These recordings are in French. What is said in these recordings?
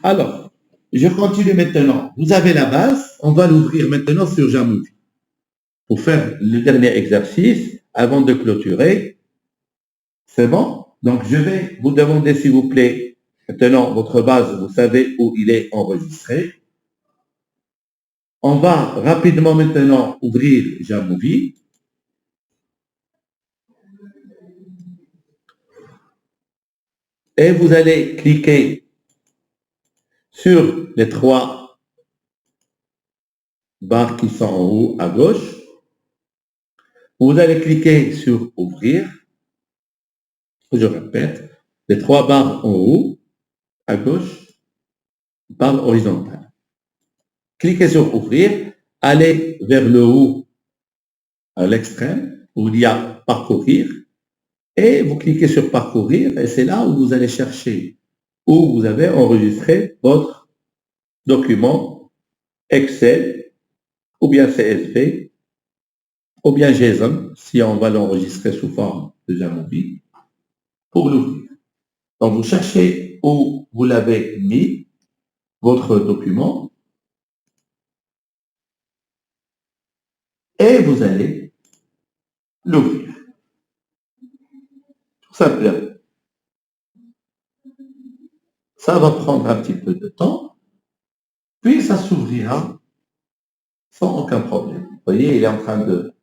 Alors, je continue maintenant. Vous avez la base, on va l'ouvrir maintenant sur Jamovi. Pour faire le dernier exercice, avant de clôturer, c'est bon? Donc, je vais vous demander, s'il vous plaît, maintenant, votre base, vous savez où il est enregistré. On va rapidement maintenant ouvrir Jamovi. Et vous allez cliquer sur les 3 barres qui sont en haut à gauche. Vous allez cliquer sur Ouvrir. Je répète, les 3 barres en haut à gauche, barre horizontale. Cliquez sur Ouvrir, allez vers le haut à l'extrême où il y a Parcourir et vous cliquez sur Parcourir et c'est là où vous allez chercher où vous avez enregistré votre document Excel ou bien CSV ou bien JSON si on va l'enregistrer sous forme de Jamovi pour l'ouvrir. Donc vous cherchez où vous l'avez mis, votre document, et vous allez l'ouvrir. Tout simplement. Ça va prendre un petit peu de temps, puis ça s'ouvrira sans aucun problème. Vous voyez, il est en train de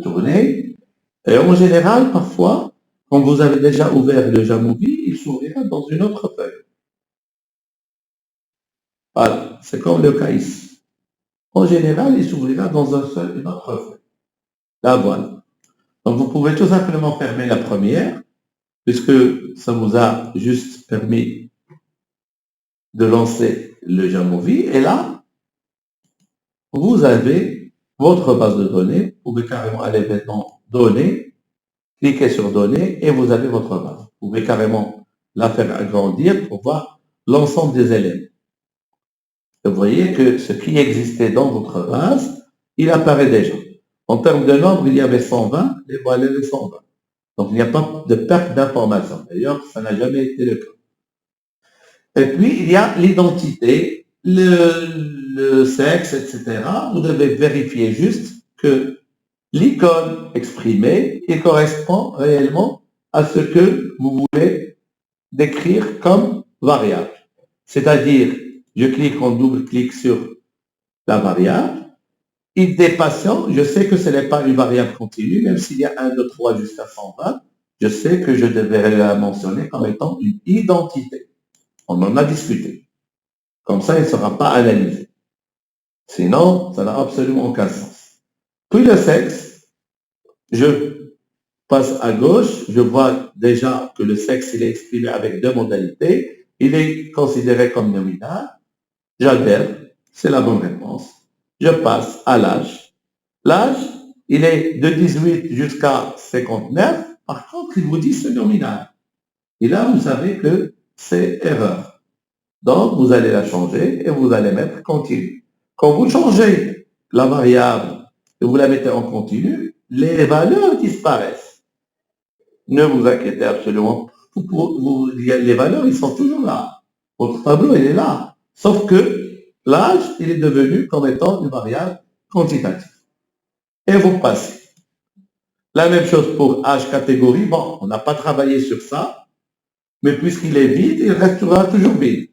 tourner. Et en général, parfois, quand vous avez déjà ouvert le Jamovi, il s'ouvrira dans une autre feuille. Voilà, c'est comme le cas ici. En général, il s'ouvrira dans une autre feuille. Là, voilà. Donc, vous pouvez tout simplement fermer la première, puisque ça vous a juste permis de lancer le Jamovi. Et là, vous avez votre base de données. Vous pouvez carrément aller maintenant Données, cliquez sur Données et vous avez votre base. Vous pouvez carrément la faire agrandir pour voir l'ensemble des éléments. Vous voyez que ce qui existait dans votre base, il apparaît déjà. En termes de nombre, il y avait 120, et voilà les 120. Donc, il n'y a pas de perte d'information. D'ailleurs, ça n'a jamais été le cas. Et puis, il y a l'identité, le sexe, etc. Vous devez vérifier juste que l'icône exprimée il correspond réellement à ce que vous voulez décrire comme variable. C'est-à-dire, je clique en double-clic sur la variable. ID patient, je sais que ce n'est pas une variable continue, même s'il y a 1, 2, 3 jusqu'à 120, je sais que je devrais la mentionner comme étant une identité. On en a discuté. Comme ça, il ne sera pas analysé. Sinon, ça n'a absolument aucun sens. Puis le sexe, je passe à gauche, je vois déjà que le sexe, il est exprimé avec 2 modalités. Il est considéré comme nominal. J'adhère, c'est la bonne réponse. Je passe à l'âge. L'âge, il est de 18 jusqu'à 59. Par contre, il vous dit c'est nominal. Et là, vous savez que c'est erreur. Donc, vous allez la changer et vous allez mettre continu. Quand vous changez la variable et vous la mettez en continu, les valeurs disparaissent. Ne vous inquiétez absolument pas. Les valeurs, ils sont toujours là. Votre tableau, il est là. Sauf que l'âge, il est devenu comme étant une variable quantitative. Et vous passez. La même chose pour âge catégorie. Bon, on n'a pas travaillé sur ça, mais puisqu'il est vide, il restera toujours vide.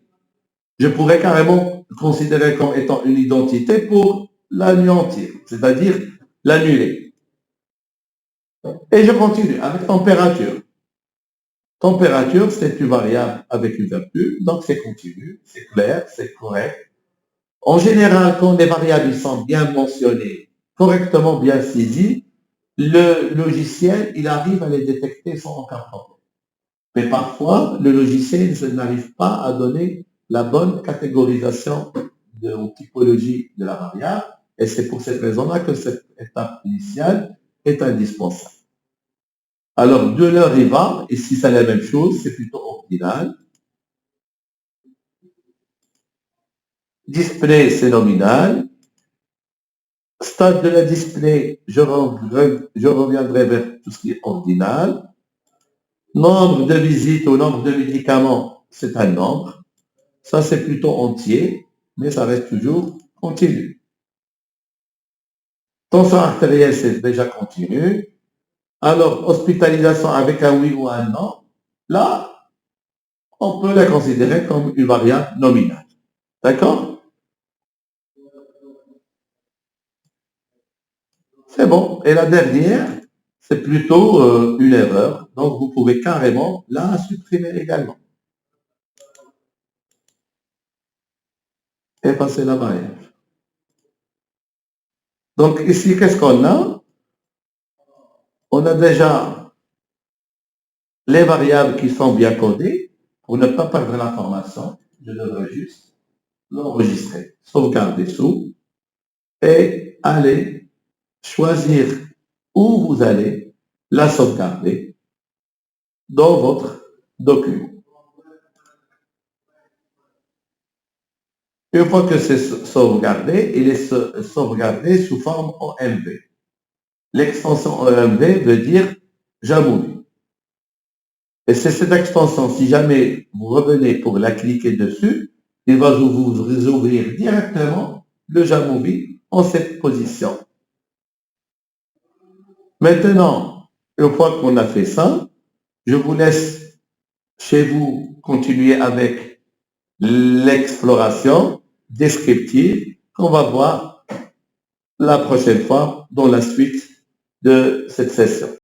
Je pourrais carrément le considérer comme étant une identité pour l'anéantir, c'est-à-dire l'annuler. Et je continue avec température. Température, c'est une variable avec une virgule, donc c'est continu, c'est clair, c'est correct. En général, quand les variables sont bien mentionnées, correctement bien saisies, le logiciel, il arrive à les détecter sans aucun problème. Mais parfois, le logiciel n'arrive pas à donner la bonne catégorisation de typologie de la variable, et c'est pour cette raison-là que cette étape initiale est indispensable. Alors, de l'heure il va, et si c'est la même chose, c'est plutôt ordinal. Display, c'est nominal. Stade de la display, je reviendrai vers tout ce qui est ordinal. Nombre de visites ou nombre de médicaments, c'est un nombre. Ça, c'est plutôt entier, mais ça reste toujours continu. Tension artérielle, c'est déjà continu. Alors, hospitalisation avec un oui ou un non, là, on peut la considérer comme une variable nominale. D'accord? C'est bon. Et la dernière, c'est plutôt une erreur. Donc, vous pouvez carrément la supprimer également. Effacer la variable. Donc, ici, qu'est-ce qu'on a? On a déjà les variables qui sont bien codées. Pour ne pas perdre l'information, je devrais juste l'enregistrer, sauvegarder sous, et aller choisir où vous allez la sauvegarder dans votre document. Une fois que c'est sauvegardé, il est sauvegardé sous forme OMV. L'extension OMV veut dire Jamovi. Et c'est cette extension, si jamais vous revenez pour la cliquer dessus, il va vous ouvrir directement le Jamovi en cette position. Maintenant, une fois qu'on a fait ça, je vous laisse chez vous continuer avec l'exploration descriptive qu'on va voir la prochaine fois dans la suite de cette session.